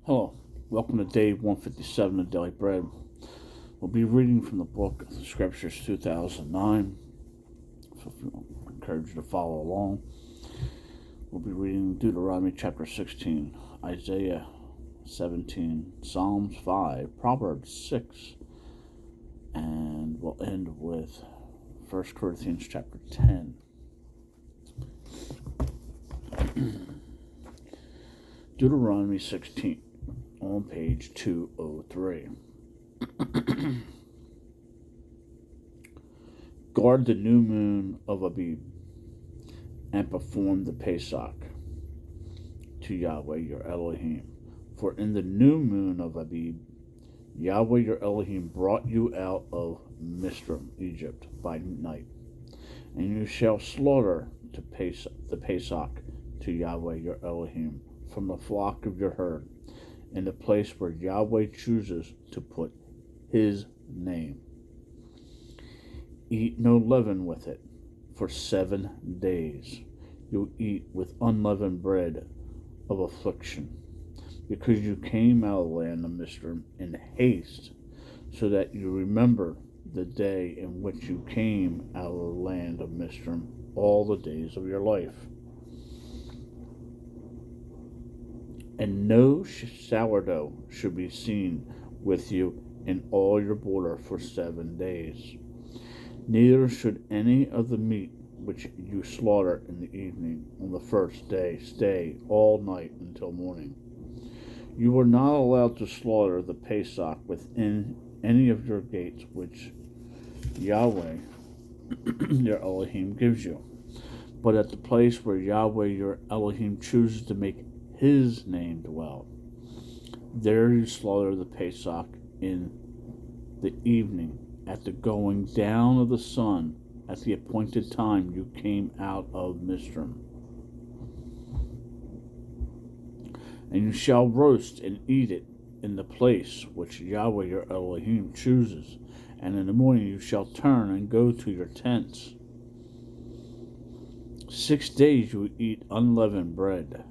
Hello, welcome to day 157 of Daily Bread. We'll be reading from the book of the Scriptures 2009. So I encourage you to follow along. We'll be reading Deuteronomy chapter 16, Isaiah 17, Psalms 5, Proverbs 6, and we'll end with 1 Corinthians chapter 10. Deuteronomy 16 on page 203. Guard the new moon of Abib and perform the Pesach to Yahweh your Elohim. For in the new moon of Abib, Yahweh your Elohim brought you out of Misrim, Egypt, by night. And you shall slaughter the Pesach to Yahweh your Elohim from the flock of your herd, in the place where Yahweh chooses to put his name. Eat no leaven with it for 7 days. You eat with unleavened bread of affliction, because you came out of the land of Misrim in haste, so that you remember the day in which you came out of the land of Misrim all the days of your life. And no sourdough should be seen with you in all your border for 7 days. Neither should any of the meat which you slaughter in the evening on the first day stay all night until morning. You are not allowed to slaughter the Pesach within any of your gates which Yahweh your Elohim gives you, but at the place where Yahweh your Elohim chooses to make his name dwell. There you slaughter the Pesach in the evening, at the going down of the sun, at the appointed time you came out of Misrim. And you shall roast and eat it in the place which Yahweh your Elohim chooses, and in the morning you shall turn and go to your tents. 6 days you eat unleavened bread,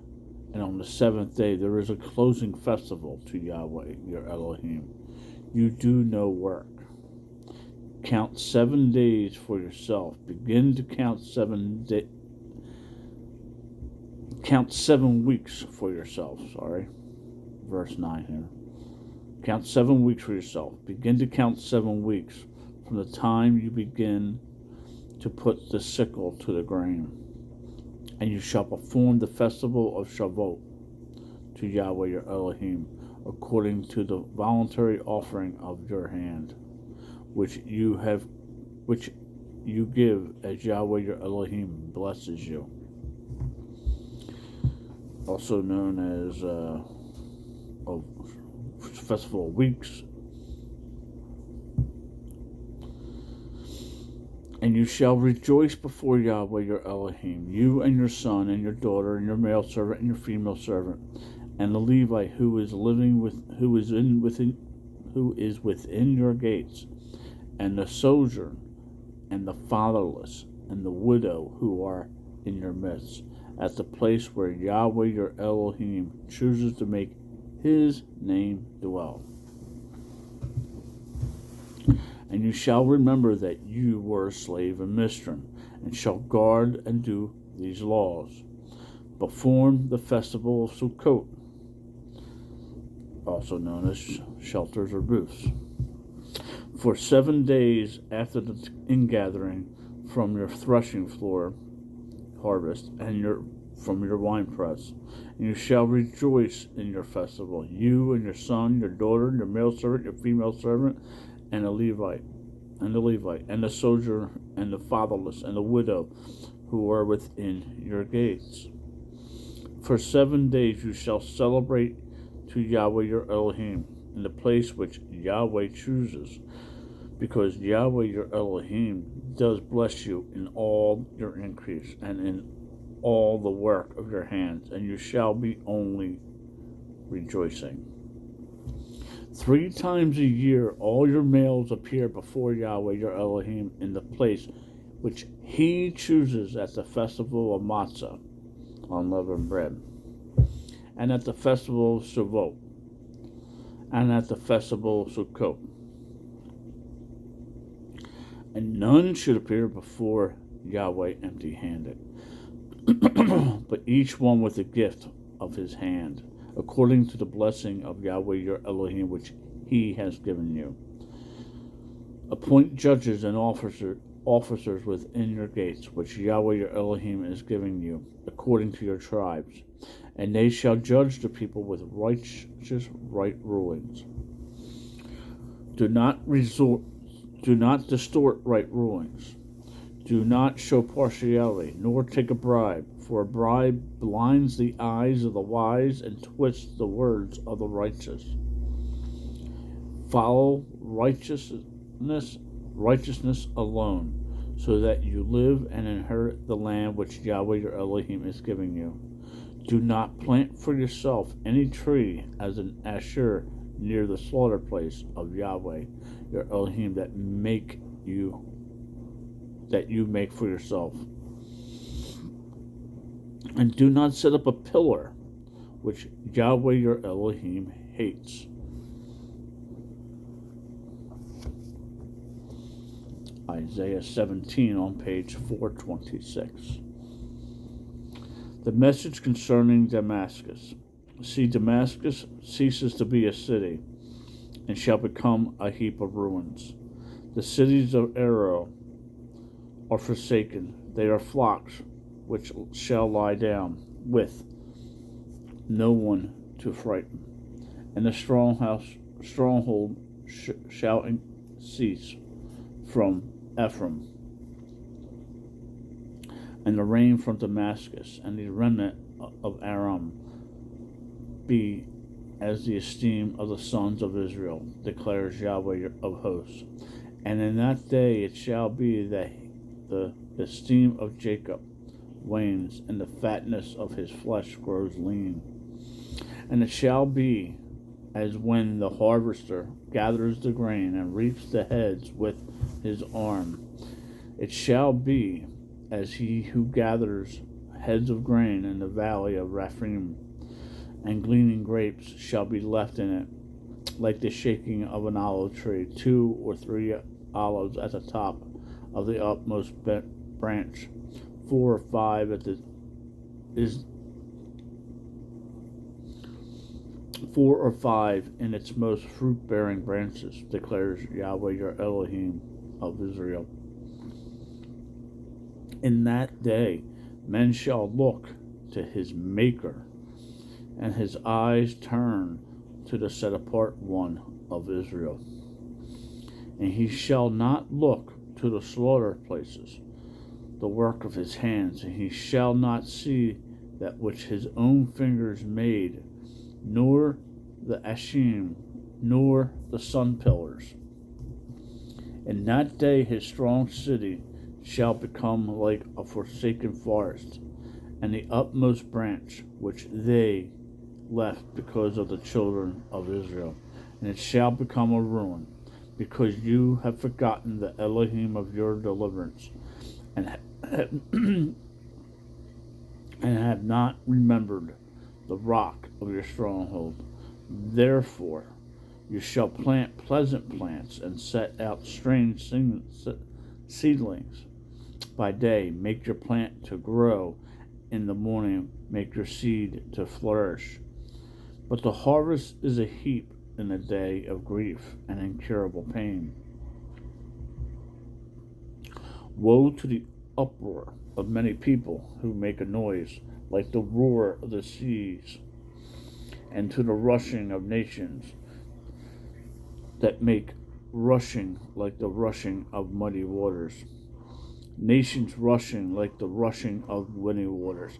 and on the 7th day there is a closing festival to Yahweh your Elohim. You do no work. Count 7 days for yourself. Begin to count 7 weeks for yourself. Verse 9 here. Count 7 weeks for yourself. Begin to count 7 weeks from the time you begin to put the sickle to the grain. And you shall perform the festival of Shavuot to Yahweh your Elohim, according to the voluntary offering of your hand, which you give as Yahweh your Elohim blesses you. Also known as Festival of Weeks. And you shall rejoice before Yahweh your Elohim, you and your son and your daughter and your male servant and your female servant, and the Levite who is within your gates, and the sojourner, and the fatherless, and the widow who are in your midst, at the place where Yahweh your Elohim chooses to make his name dwell. And you shall remember that you were a slave in Misrim, and shall guard and do these laws. Perform the festival of Sukkot, also known as shelters or booths, for 7 days after the ingathering from your threshing floor harvest and from your winepress. And you shall rejoice in your festival, you and your son, your daughter, your male servant, your female servant, and the Levite, and the sojourner, and the fatherless, and the widow who are within your gates. For 7 days you shall celebrate to Yahweh your Elohim in the place which Yahweh chooses, because Yahweh your Elohim does bless you in all your increase and in all the work of your hands, and you shall be only rejoicing. 3 times a year all your males appear before Yahweh your Elohim in the place which he chooses at the festival of Matzah, unleavened bread, and at the festival of Shavuot, and at the festival of Sukkot. And none should appear before Yahweh empty-handed, but each one with the gift of his hand, according to the blessing of Yahweh your Elohim, which he has given you. Appoint judges and officers within your gates, which Yahweh your Elohim is giving you, according to your tribes, and they shall judge the people with righteous right rulings. Do not distort right rulings. Do not show partiality, nor take a bribe, for a bribe blinds the eyes of the wise and twists the words of the righteous. Follow righteousness alone, so that you live and inherit the land which Yahweh your Elohim is giving you. Do not plant for yourself any tree as an asher near the slaughter place of Yahweh your Elohim that you make for yourself. And do not set up a pillar which Yahweh your Elohim hates. Isaiah 17 on page 426. The message concerning Damascus. See, Damascus ceases to be a city, and shall become a heap of ruins. The cities of Aroer are forsaken. They are flocks which shall lie down, with no one to frighten. And the stronghold shall cease from Ephraim, and the rain from Damascus, and the remnant of Aram be as the esteem of the sons of Israel, declares Yahweh of hosts. And in that day it shall be that the esteem of Jacob wanes, and the fatness of his flesh grows lean. And it shall be as when the harvester gathers the grain and reaps the heads with his arm. It shall be as he who gathers heads of grain in the valley of Rephaim, and gleaning grapes shall be left in it, like the shaking of an olive tree, 2 or 3 olives at the top of the upmost branch, 4 or 5 at the 4 or 5 in its most fruit-bearing branches, declares Yahweh your Elohim of Israel. In that day men shall look to his Maker, and his eyes turn to the set-apart one of Israel. And he shall not look to the slaughter places, the work of his hands, and he shall not see that which his own fingers made, nor the Ashim, nor the sun pillars. In that day his strong city shall become like a forsaken forest, and the upmost branch which they left because of the children of Israel. And it shall become a ruin, because you have forgotten the Elohim of your deliverance, and have not remembered the rock of your stronghold. Therefore you shall plant pleasant plants, and set out strange seedlings. By day make your plant to grow, in the morning make your seed to flourish. But the harvest is a heap in a day of grief and incurable pain. Woe to the uproar of many people who make a noise like the roar of the seas, and to the rushing of nations that make rushing like the rushing of muddy waters. Nations rushing like the rushing of many waters.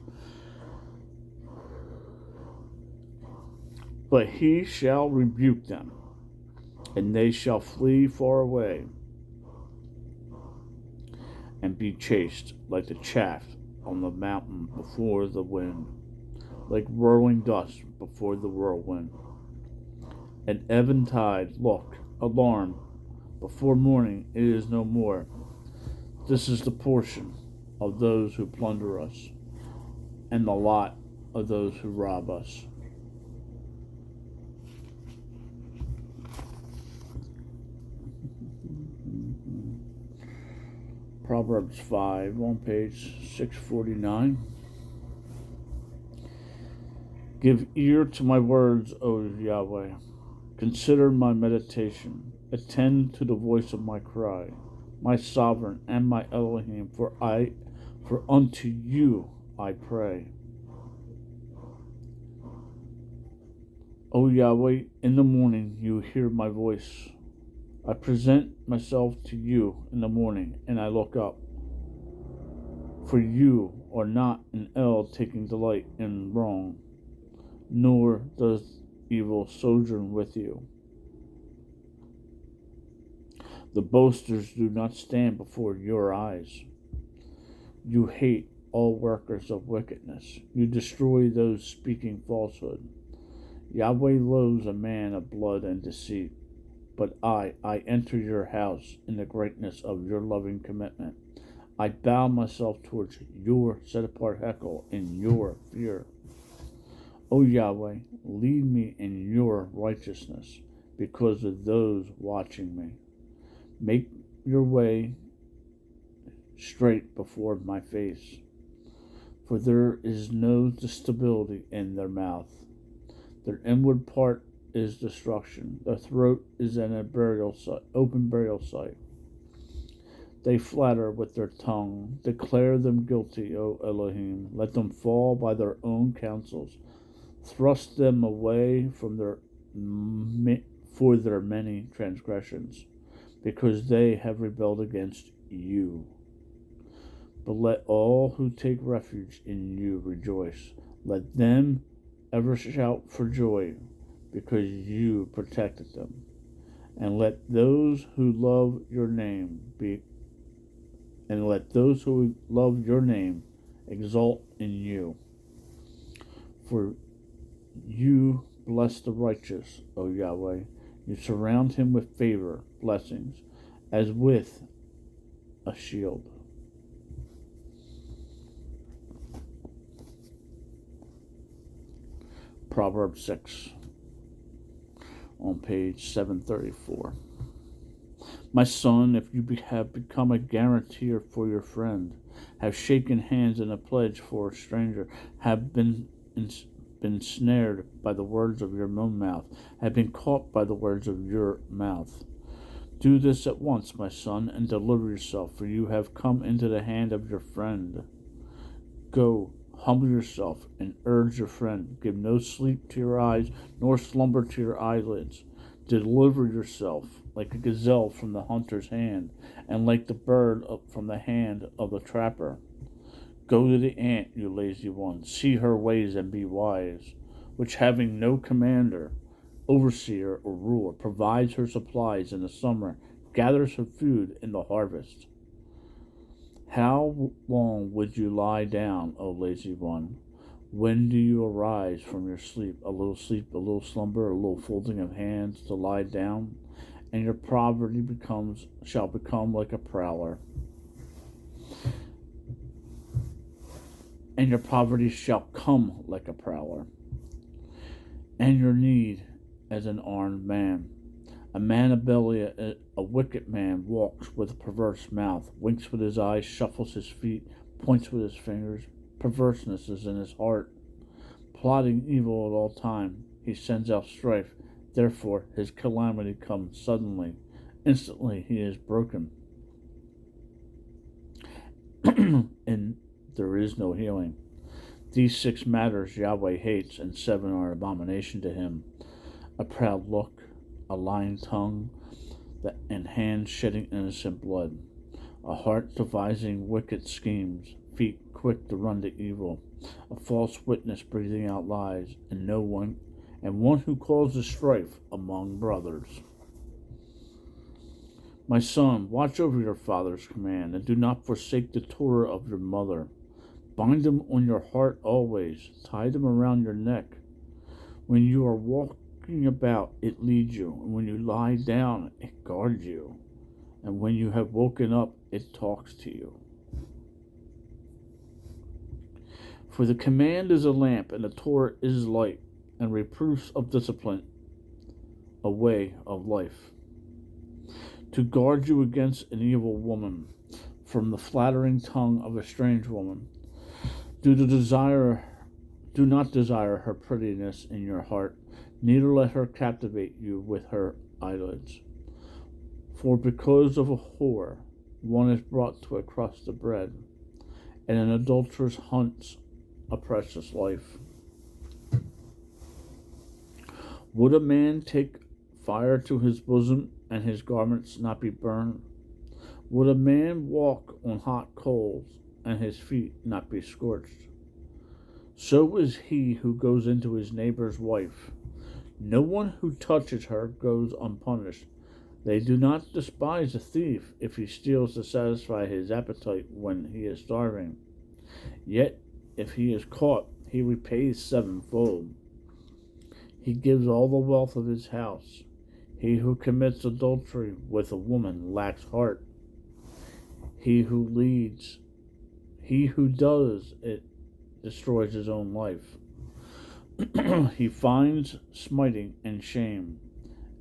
But he shall rebuke them, and they shall flee far away, and be chased like the chaff on the mountain before the wind, like whirling dust before the whirlwind. An eventide, look, alarm, before morning it is no more. This is the portion of those who plunder us, and the lot of those who rob us. Proverbs 5 on page 649. Give ear to my words, O Yahweh. Consider my meditation. Attend to the voice of my cry, my sovereign and my Elohim, for unto you I pray. O Yahweh, in the morning you hear my voice. I present myself to you in the morning, and I look up. For you are not in El taking delight in wrong, nor does evil sojourn with you. The boasters do not stand before your eyes. You hate all workers of wickedness. You destroy those speaking falsehood. Yahweh loathes a man of blood and deceit. But I enter your house in the greatness of your loving commitment. I bow myself towards your set-apart hekel in your fear. O Yahweh, lead me in your righteousness because of those watching me. Make your way straight before my face, for there is no stability in their mouth. Their inward part is destruction. Their throat is an open burial site. They flatter with their tongue. Declare them guilty, O Elohim. Let them fall by their own counsels. Thrust them away from for their many transgressions, because they have rebelled against you. But let all who take refuge in you rejoice. Let them ever shout for joy, because you protected them. And let those who love your name exult in you. For you bless the righteous, O Yahweh. You surround him with favor, blessings, as with a shield. Proverbs 6 on page 734. My son, if you have become a guarantor for your friend, have shaken hands in a pledge for a stranger, have been snared by the words of your own mouth, have been caught by the words of your mouth. Do this at once, my son, and deliver yourself, for you have come into the hand of your friend. Go, humble yourself, and urge your friend. Give no sleep to your eyes, nor slumber to your eyelids. Deliver yourself like a gazelle from the hunter's hand, and like the bird from the hand of the trapper. Go to the ant, you lazy one. See her ways and be wise, which having no commander, overseer, or ruler, provides her supplies in the summer, gathers her food in the harvest. How long would you lie down, O lazy one? When do you arise from your sleep? A little sleep, a little slumber, a little folding of hands to lie down, and your poverty shall become like a prowler. And your poverty shall come like a prowler, and your need as an armed man. A man of belly, a wicked man, walks with a perverse mouth, winks with his eyes, shuffles his feet, points with his fingers. Perverseness is in his heart, plotting evil at all time. He sends out strife, therefore his calamity comes suddenly. Instantly he is broken, and there is no healing. These 6 matters Yahweh hates, and 7 are an abomination to him: a proud look, a lying tongue, and hands shedding innocent blood, a heart devising wicked schemes, feet quick to run to evil, a false witness breathing out lies, and one who causes strife among brothers. My son, watch over your father's command, and do not forsake the Torah of your mother. Bind them on your heart always, tie them around your neck. When you are walking about, it leads you, and when you lie down, it guards you, and when you have woken up, it talks to you. For the command is a lamp, and the Torah is light, and reproofs of discipline a way of life, to guard you against an evil woman, from the flattering tongue of a strange woman. Do not desire her prettiness in your heart, neither let her captivate you with her eyelids. For because of a whore, one is brought to a crust of bread, and an adulteress hunts a precious life. Would a man take fire to his bosom, and his garments not be burned? Would a man walk on hot coals, and his feet not be scorched? So is he who goes into his neighbor's wife. No one who touches her goes unpunished. They do not despise a thief if he steals to satisfy his appetite when he is starving. Yet, if he is caught, he repays sevenfold. He gives all the wealth of his house. He who commits adultery with a woman lacks heart. He who does it destroys his own life. He finds smiting and shame,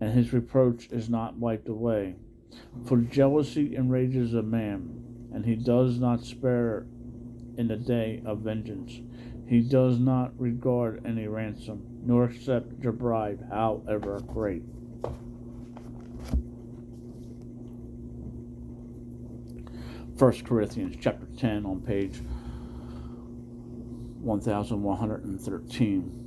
and his reproach is not wiped away. For jealousy enrages a man, and he does not spare in the day of vengeance. He does not regard any ransom, nor accept your bribe, however great. First Corinthians chapter 10 on page 1113.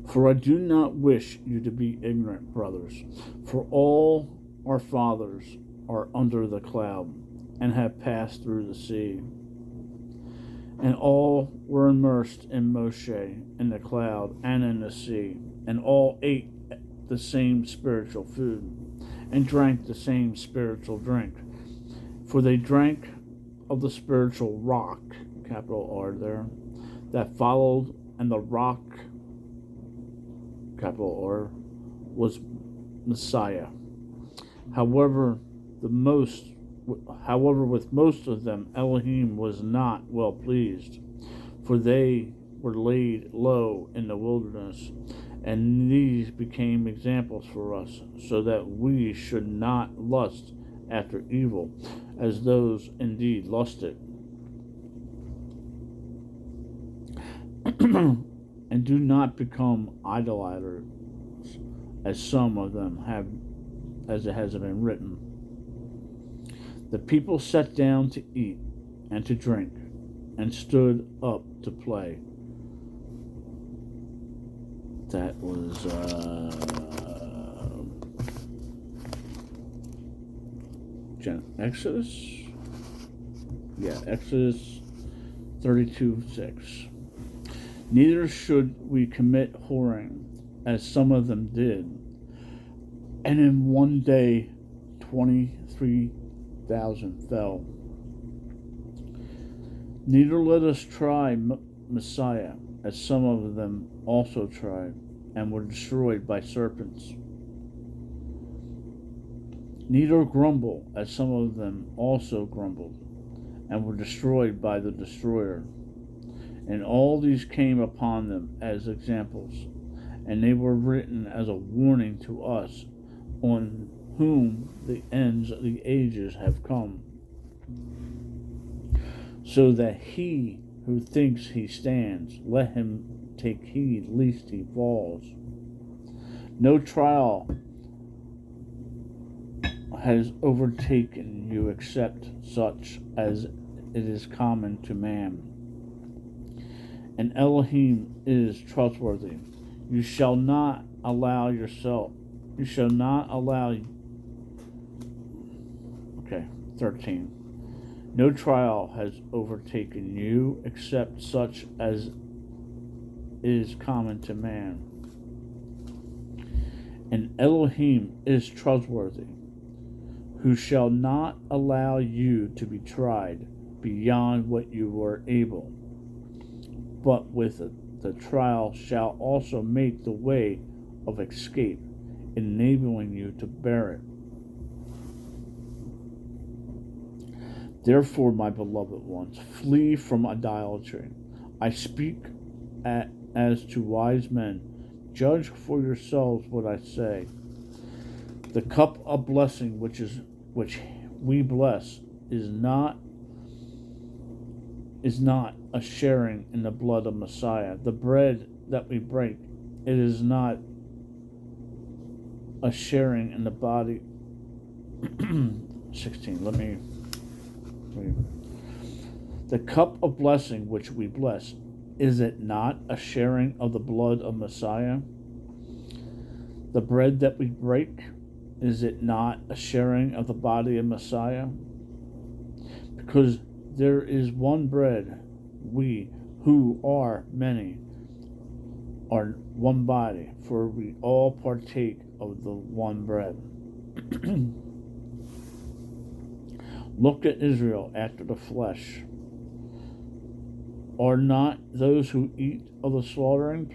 For I do not wish you to be ignorant, brothers, for all our fathers are under the cloud, and have passed through the sea, and all were immersed in Moshe in the cloud and in the sea, and all ate the same spiritual food, and drank the same spiritual drink. For they drank of the spiritual rock, capital R there, that followed, and the rock, capital R, was Messiah. However, with most of them Elohim was not well pleased, for they were laid low in the wilderness, and these became examples for us, so that we should not lust after evil, as those indeed lusted. And do not become idolaters, as some of them have, as it has been written. The people sat down to eat and to drink, and stood up to play. That was Exodus? Yeah, Exodus 32:6. Neither should we commit whoring, as some of them did, and in one day 23,000 fell. Neither let us try Messiah, as some of them also tried, and were destroyed by serpents. Neither grumble, as some of them also grumbled, and were destroyed by the destroyer. And all these came upon them as examples, and they were written as a warning to us, on whom the ends of the ages have come. So that he who thinks he stands, let him take heed lest he falls. No trial has overtaken you except such as it is common to man. And Elohim is trustworthy. You shall not allow. Okay, 13. No trial has overtaken you except such as is common to man. And Elohim is trustworthy, who shall not allow you to be tried beyond what you were able, but with the trial shall also make the way of escape, enabling you to bear it. Therefore, my beloved ones, flee from idolatry. I speak as to wise men. Judge for yourselves what I say. The cup of blessing which we bless is not a sharing in the blood of Messiah. The bread that we break, it is not a sharing in the body. 16. Let me read. The cup of blessing which we bless, is it not a sharing of the blood of Messiah? The bread that we break, is it not a sharing of the body of Messiah? Because there is one bread, we who are many are one body, for we all partake of the one bread. Look at Israel after the flesh. Are not those who eat of the slaughtering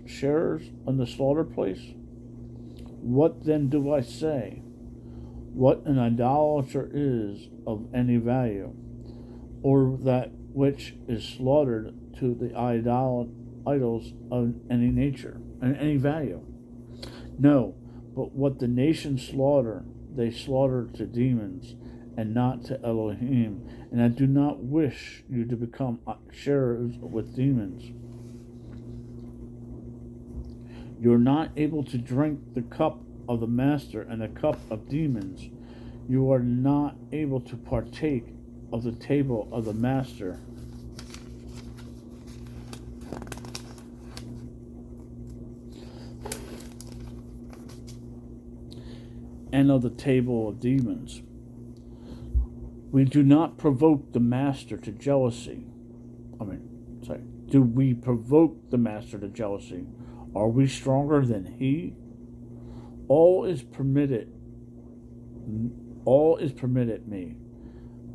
sharers on the slaughter place? What then do I say? What an idolater is of any value, or that which is slaughtered to the idols of any nature and any value? No, but what the nations slaughter, they slaughter to demons, and not to Elohim. And I do not wish you to become sharers with demons. You are not able to drink the cup of the master and the cup of demons. You are not able to partake of the table of the master and of the table of demons. We do not provoke the master to jealousy. Do we provoke the master to jealousy? Are we stronger than he? All is permitted me,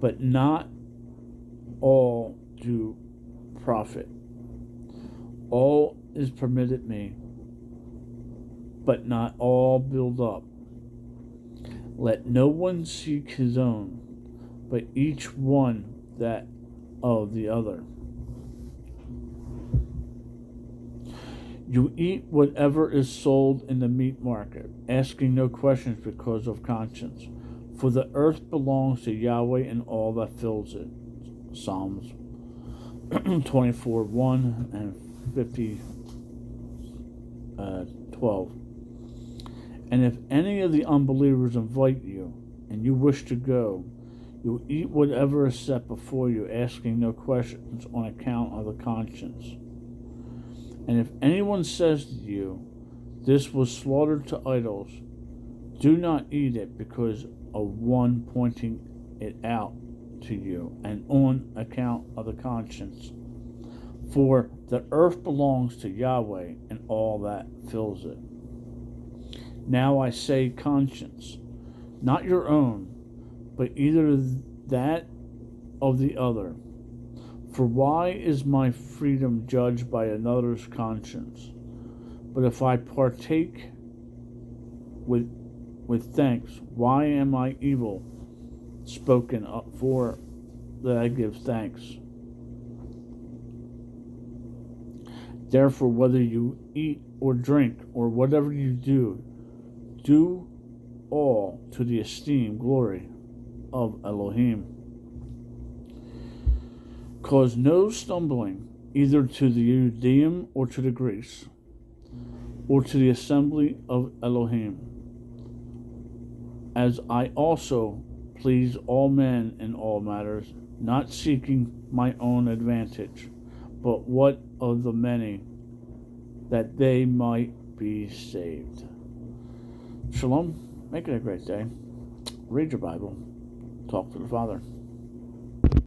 but not all do profit. All is permitted me, but not all build up. Let no one seek his own, but each one that of the other. You eat whatever is sold in the meat market, asking no questions because of conscience. For the earth belongs to Yahweh and all that fills it. Psalms 24:1 and 50:12. And if any of the unbelievers invite you, and you wish to go, you eat whatever is set before you, asking no questions on account of the conscience. And if anyone says to you, this was slaughtered to idols, do not eat it because of one pointing it out to you, and on account of the conscience. For the earth belongs to Yahweh and all that fills it. Now I say conscience, not your own, but either that of the other. For why is my freedom judged by another's conscience? But if I partake with thanks, why am I evil spoken up for that I give thanks? Therefore, whether you eat or drink or whatever you do, do all to the esteem, glory of Elohim. Cause no stumbling either to the Judean or to the Greeks, or to the assembly of Elohim, as I also please all men in all matters, not seeking my own advantage, but what of the many, that they might be saved. Shalom. Make it a great day. Read your Bible. Talk to the Father.